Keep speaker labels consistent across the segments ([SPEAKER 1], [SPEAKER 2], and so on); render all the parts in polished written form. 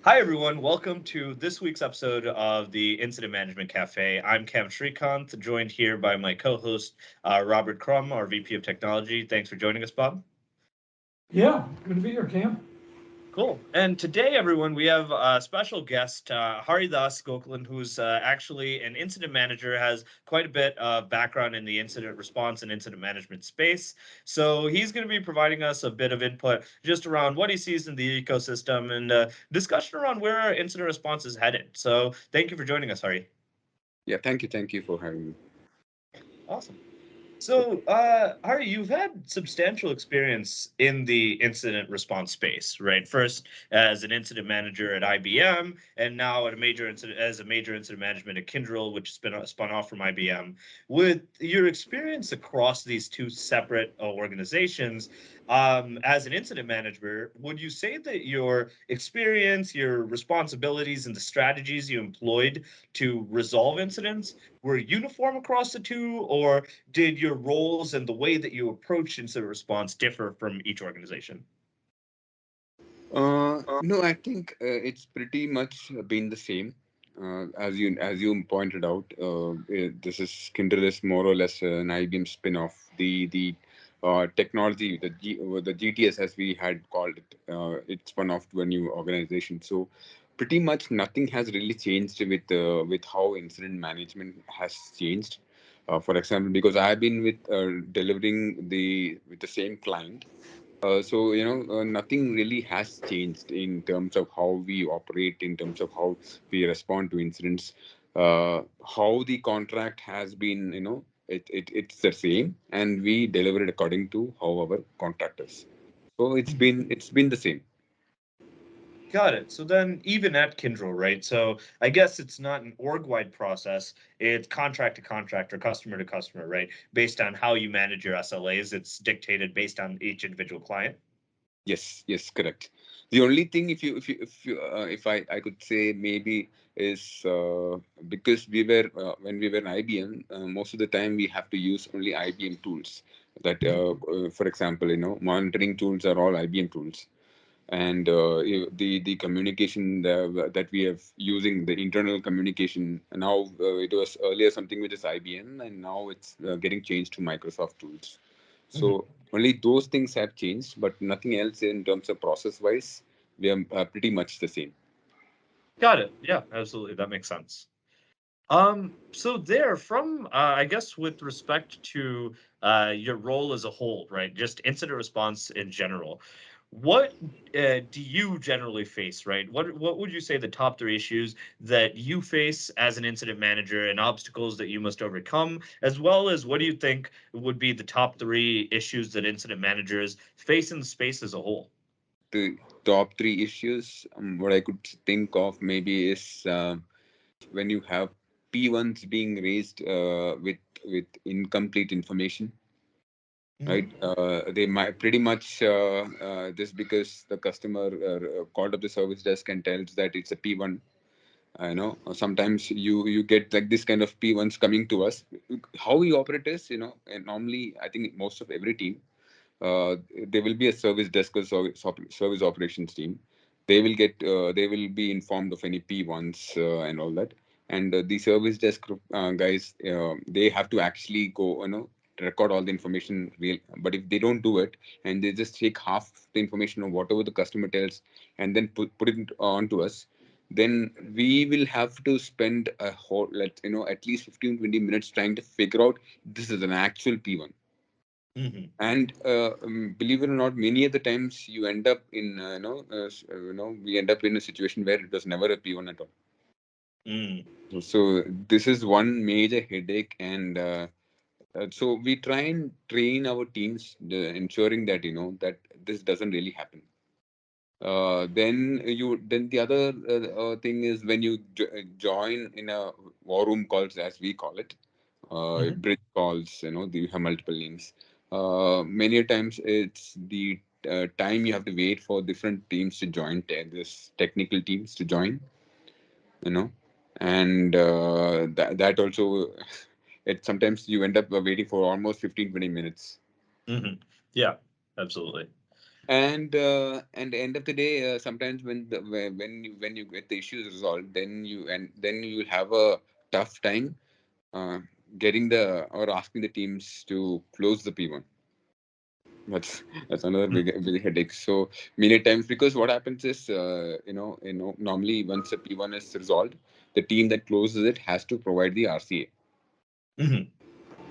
[SPEAKER 1] Hi, everyone. Welcome to this week's episode of the Incident Management Cafe. I'm Cam Srikanth, joined here by my co-host, Robert Crum, our VP of Technology. Thanks for joining us, Bob.
[SPEAKER 2] Yeah, good to be here, Cam.
[SPEAKER 1] Cool. And today, everyone, we have a special guest, Haridas Gokulan, who's actually an incident manager, has quite a bit of background in the incident response and incident management space. So he's going to be providing us a bit of input just around what he sees in the ecosystem and discussion around where our incident response is headed. So thank you for joining us, Hari.
[SPEAKER 3] Yeah, thank you. Thank you for having me.
[SPEAKER 1] Awesome. So, Hari, you've had substantial experience in the incident response space, right? First, as an incident manager at IBM, and now at as a major incident management at kyndryl, which has been spun off from IBM. With your experience across these two separate organizations, as an incident manager, would you say that your experience, your responsibilities, and the strategies you employed to resolve incidents were uniform across the two, or did your roles and the way that you approached incident response differ from each organization?
[SPEAKER 3] No, I think it's pretty much been the same. As you pointed out, this is kyndryl is more or less an IBM spin-off. The technology, the GTS as we had called it, it's spun off to a new organization. So pretty much nothing has really changed with how incident management has changed. For example, because I've been delivering with the same client. Nothing really has changed in terms of how we operate, in terms of how we respond to incidents. How the contract has been, it's the same, and we deliver it according to how our contract is. So it's been the same.
[SPEAKER 1] Got it. So then, even at Kyndryl, right? So I guess it's not an org-wide process. It's contract to contract or customer to customer, right? Based on how you manage your SLAs, it's dictated based on each individual client.
[SPEAKER 3] Yes, yes, correct. The only thing, if I could say maybe is because we were when we were in IBM, most of the time we have to use only IBM tools. For example, monitoring tools are all IBM tools, and the communication that we have using the internal communication now, it was earlier something which is IBM, and now it's getting changed to Microsoft tools.
[SPEAKER 1] Mhm.
[SPEAKER 3] So only those things have changed, but nothing else in terms of process wise. We are pretty much the same.
[SPEAKER 1] Got it. Yeah, absolutely. That makes sense. So there, from I guess with respect to your role as a whole, right? Just incident response in general. What do you generally face, right? What would you say the top three issues that you face as an incident manager and obstacles that you must overcome, as well as what do you think would be the top three issues that incident managers face in the space as a whole?
[SPEAKER 3] The top three issues, what I could think of maybe is when you have P1s being raised with incomplete information, right?
[SPEAKER 1] Hmm.
[SPEAKER 3] They might pretty much just because the customer called up the service desk and tells that it's a P1. I know sometimes you get like this kind of P1s coming to us. How we operate is, and normally I think most of every team, there will be a service desk or service operations team. They will be informed of any P1s and all that. And the service desk guys, they have to actually go, record all the information real. But if they don't do it, and they just take half the information of whatever the customer tells, and then put it on to us, then we will have to spend a whole, at least 15-20 minutes trying to figure out this is an actual P1.
[SPEAKER 1] Hmm.
[SPEAKER 3] And believe it or not, many of the times you end up in we end up in a situation where it was never a P1 at all.
[SPEAKER 1] Mm.
[SPEAKER 3] So this is one major headache, and so we try and train our teams, ensuring that that this doesn't really happen. Then the other thing is when you join in a war room calls, as we call it,
[SPEAKER 1] Hmm.
[SPEAKER 3] bridge calls. You have multiple names. Many a times it's the time you have to wait for different teams to join, this technical teams to join. You know, and that also, it sometimes you end up waiting for almost 15-20 minutes.
[SPEAKER 1] Hmm. Yeah, absolutely.
[SPEAKER 3] And the end of the day, sometimes when you get the issues resolved, then you will have a tough time uh, getting the or asking the teams to close the P1. That's another big headache. So many times, because what happens is, normally once a P1 is resolved, the team that closes it has to provide the RCA.
[SPEAKER 1] Mhm.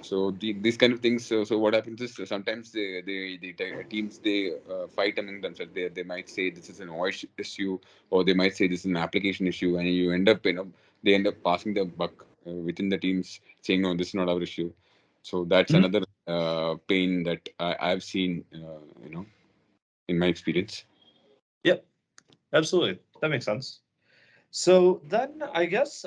[SPEAKER 3] So these kind of things. So what happens is, sometimes teams, they fight among themselves. They might say this is an OS issue, or they might say this is an application issue, and you end up, they end up passing the buck within the teams, saying no, this is not our issue. So that's
[SPEAKER 1] Mhm.
[SPEAKER 3] another pain that I've seen, in my experience.
[SPEAKER 1] Yep, absolutely. That makes sense. So then I guess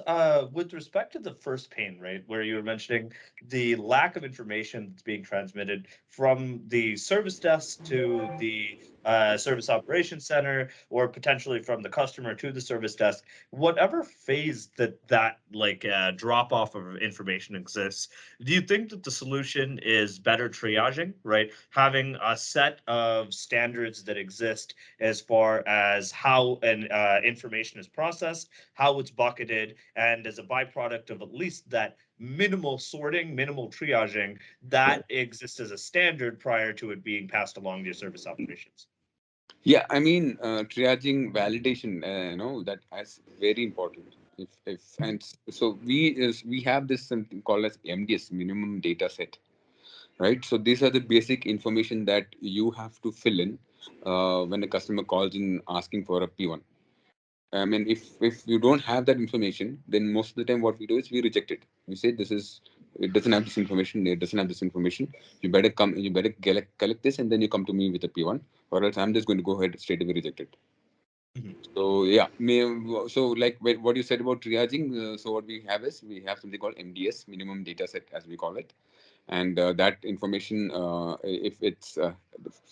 [SPEAKER 1] with respect to the first pain, right, where you were mentioning the lack of information that's being transmitted from the service desk to the service operations center, or potentially from the customer to the service desk, whatever phase that like drop off of information exists, do you think that the solution is better triaging, right? Having a set of standards that exist as far as how an information is processed, how it's bucketed, and as a byproduct of at least that minimal sorting, minimal triaging, that exists as a standard prior to it being passed along to your service operations.
[SPEAKER 3] Yeah, I mean, triaging validation, that is very important. If and so we have this something called as MDS, minimum data set, right? So these are the basic information that you have to fill in when a customer calls in asking for a P1. I mean, if you don't have that information, then most of the time what we do is we reject it. We say this is it doesn't have this information. It doesn't have this information. You better come. You better collect this, and then you come to me with a P1, or else I'm just going to go ahead and straight away reject it.
[SPEAKER 1] Mhm.
[SPEAKER 3] So yeah, so like what you said about triaging. So what we have is we have something called MDS, minimum data set, as we call it, and that information, if it's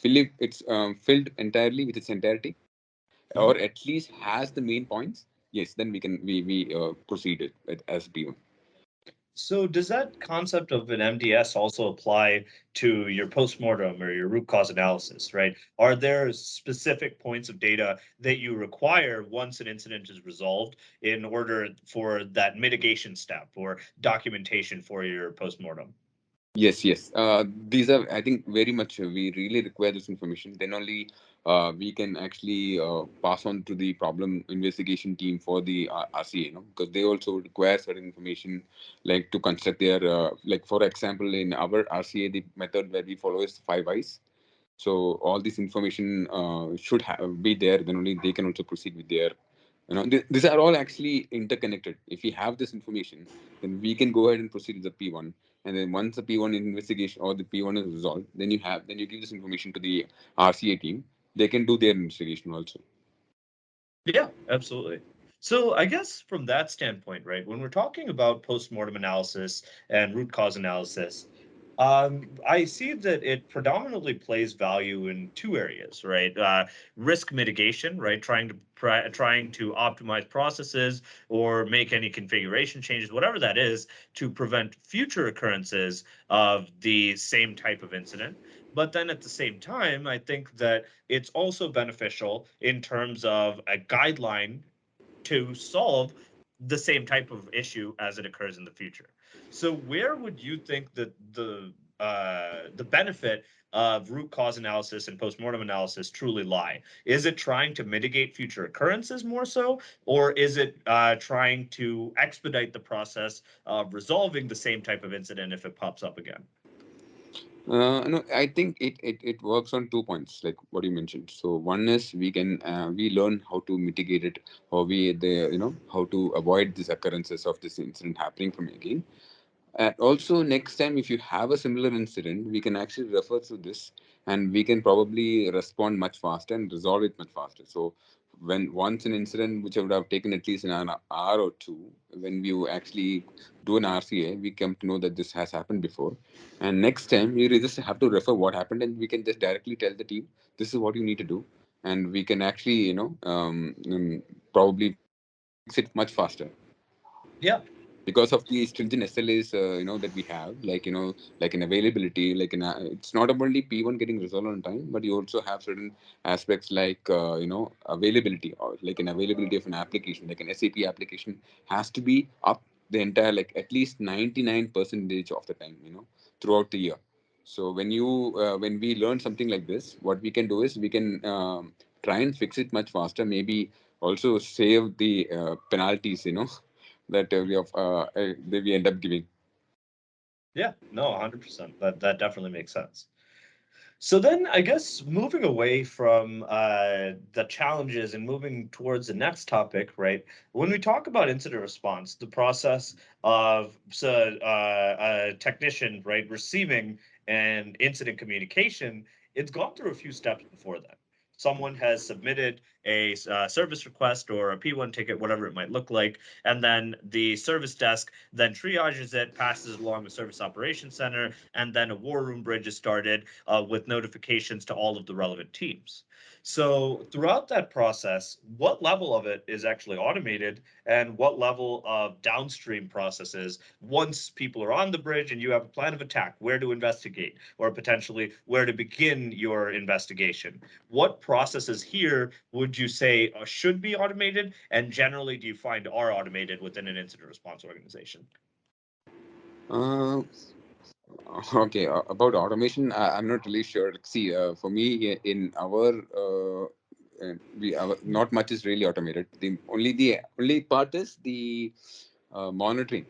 [SPEAKER 3] filled entirely with its entirety,
[SPEAKER 1] Mhm.
[SPEAKER 3] or at least has the main points, yes, then we proceed it as B1.
[SPEAKER 1] So does that concept of an MDS also apply to your postmortem or your root cause analysis, right? Are there specific points of data that you require once an incident is resolved in order for that mitigation step or documentation for your postmortem?
[SPEAKER 3] Yes, yes. These are, I think, very much we really require this information. Then only we can actually pass on to the problem investigation team for the RCA, because they also require certain information, like to construct their, like for example, in our RCA, the method where we follow is 5 eyes. So all this information should be there. Then only they can also proceed with their, these are all actually interconnected. If we have this information, then we can go ahead and proceed with the P1. And then once the P1 investigation or the P1 is resolved, then you give this information to the RCA team. They can do their investigation also.
[SPEAKER 1] Yeah, absolutely. So I guess from that standpoint, right, when we're talking about postmortem analysis and root cause analysis, I see that it predominantly plays value in two areas, right? Risk mitigation, right? Trying to optimize processes or make any configuration changes, whatever that is, to prevent future occurrences of the same type of incident. But then at the same time, I think that it's also beneficial in terms of a guideline to solve the same type of issue as it occurs in the future. So where would you think that the benefit of root cause analysis and postmortem analysis truly lie? Is it trying to mitigate future occurrences more so, or is it trying to expedite the process of resolving the same type of incident if it pops up again?
[SPEAKER 3] No, I think it works on 2 points, like what you mentioned. So one is we learn how to mitigate it, or how to avoid these occurrences of this incident happening from again. And also, next time, if you have a similar incident, we can actually refer to this, and we can probably respond much faster and resolve it much faster. So, when once an incident which would have taken at least an hour or two, when you actually do an RCA, we come to know that this has happened before. And next time, we just have to refer what happened, and we can just directly tell the team, this is what you need to do. And we can actually, probably fix it much faster.
[SPEAKER 1] Yeah.
[SPEAKER 3] because of the stringent SLAs, that we have, like, like in availability, like it's not only P1 getting resolved on time, but you also have certain aspects like, availability, or like an availability of an application, like an SAP application has to be up the entire, like at least 99% of the time, throughout the year. So when we learn something like this, what we can do is we can try and fix it much faster. Maybe also save the penalties, that that we end up giving.
[SPEAKER 1] Yeah, no, 100%. That definitely makes sense. So then I guess moving away from the challenges and moving towards the next topic, right? When we talk about incident response, the process of a technician, right, receiving an incident communication, it's gone through a few steps before that. Someone has submitted a service request or a P1 ticket, whatever it might look like, and then the service desk then triages it, passes it along the service operations center, and then a war room bridge is started with notifications to all of the relevant teams. So throughout that process, what level of it is actually automated and what level of downstream processes, once people are on the bridge and you have a plan of attack, where to investigate or potentially where to begin your investigation? What processes here would you say should be automated, and generally do you find are automated within an incident response organization?
[SPEAKER 3] Uh, okay, about automation, I'm not really sure. Like, see, for me, in our not much is really automated. The only part is the monitoring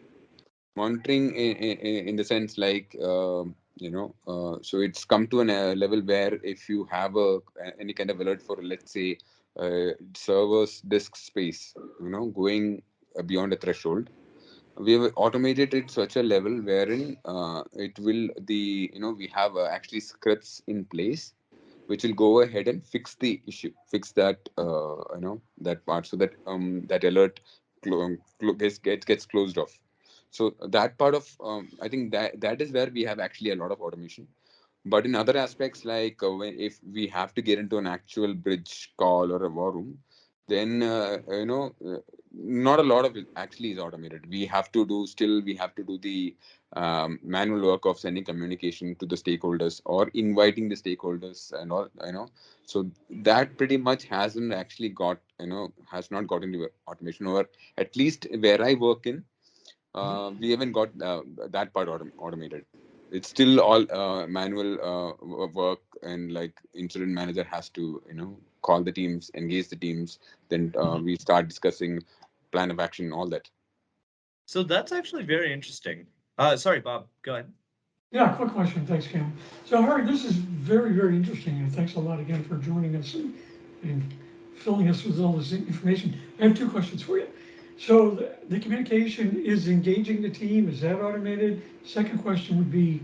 [SPEAKER 3] in the sense like, so it's come to a level where if you have any kind of alert for, let's say, server's disk space, going beyond a threshold, we have automated it such a level wherein it will the we have actually scripts in place which will go ahead and fix the issue, fix that that part, so that that alert gets closed off. So that part of, I think that is where we have actually a lot of automation. But in other aspects, like if we have to get into an actual bridge call or a war room, then not a lot of it actually is automated. We have to do the manual work of sending communication to the stakeholders or inviting the stakeholders and all. So that pretty much hasn't actually has not got into automation, or at least where I work in, we haven't got that part automated. It's still all manual work, and like incident manager has to call the teams, engage the teams, then
[SPEAKER 1] Mhm.
[SPEAKER 3] we start discussing plan of action, all that.
[SPEAKER 1] So that's actually very interesting. Sorry, Bob, go ahead.
[SPEAKER 2] Yeah, quick question. Thanks, Cam. So, Harry, this is very, very interesting, and thanks a lot again for joining us and filling us with all this information. I have two questions for you. So, the communication is engaging the team. Is that automated? Second question would be,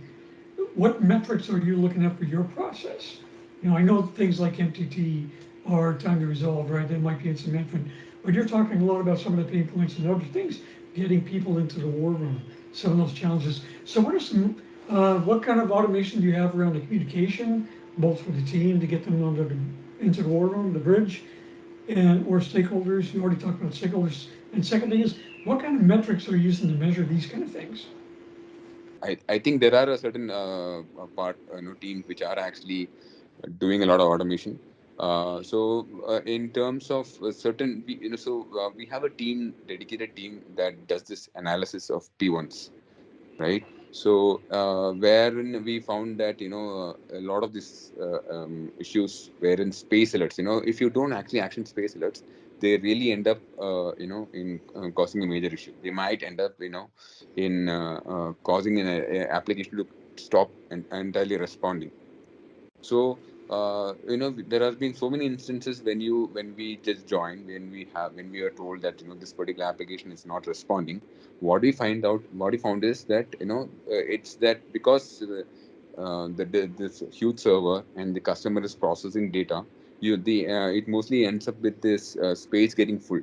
[SPEAKER 2] what metrics are you looking at for your process? I know things like MTT are time to resolve, right? That might be incident management, but you're talking a lot about some of the pain points and other things, getting people into the war room, some of those challenges. So, what kind of automation do you have around the communication, both for the team to get them into the war room, the bridge, and or stakeholders? You already talked about stakeholders. And second thing is, what kind of metrics are you using to measure these kind of things?
[SPEAKER 3] I think there are a certain teams which are actually doing a lot of automation. In terms of certain, we have a dedicated team that does this analysis of P1s, right? So wherein we found that a lot of these issues were in space alerts. If you don't actually action space alerts, they really end up in causing a major issue. They might end up in causing an application to stop and entirely responding. So there has been so many instances when we just joined, when we are told that this particular application is not responding. What we found is that it's that because this huge server and the customer is processing data, it mostly ends up with this space getting full.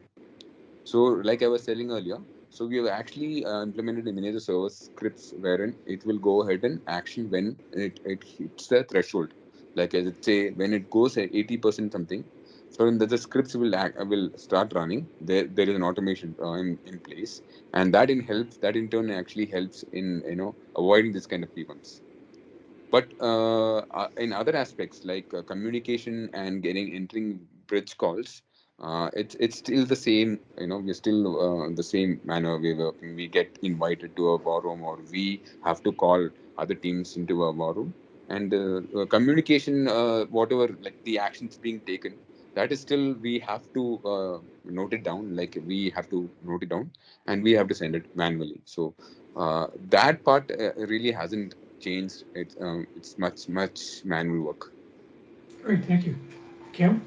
[SPEAKER 3] So, like I was telling earlier, so we have actually implemented in many of the server scripts wherein it will go ahead and action when it hits the threshold. Like, as it say, when it goes at 80% something, So in the scripts will start running. There is an automation in place, and that in turn actually helps in avoiding this kind of events. But in other aspects like communication and getting entering bridge calls, it's still the same. We're still the same manner we're working. We get invited to a war room, or we have to call other teams into a war room. And communication, whatever like the actions being taken, that is still we have to note it down. Like we have to note it down, and we have to send it manually. So that part really hasn't changed. It's much manual work.
[SPEAKER 2] Great, thank you. Kim?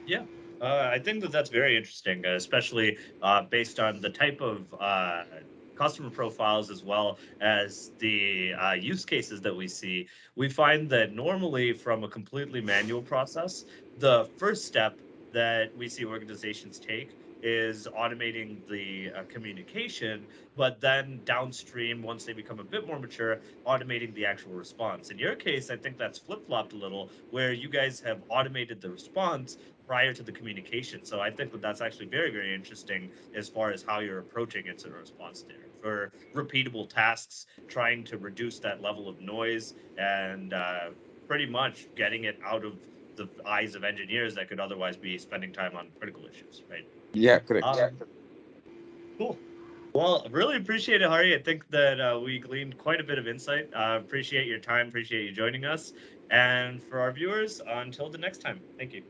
[SPEAKER 1] Yeah. I think that that's very interesting, especially based on the type of customer profiles as well as the use cases that we see. We find that normally, from a completely manual process, the first step that we see organizations take is automating the communication, but then downstream, once they become a bit more mature, automating the actual response. In your case, I think that's flip flopped a little, where you guys have automated the response prior to the communication. So I think that that's actually very, very interesting as far as how you're approaching incident response there for repeatable tasks, trying to reduce that level of noise and pretty much getting it out of the eyes of engineers that could otherwise be spending time on critical issues, right?
[SPEAKER 3] Yeah, correct.
[SPEAKER 1] Cool. Well, really appreciate it, Hari. I think that we gleaned quite a bit of insight. Appreciate your time. Appreciate you joining us. And for our viewers, until the next time, thank you.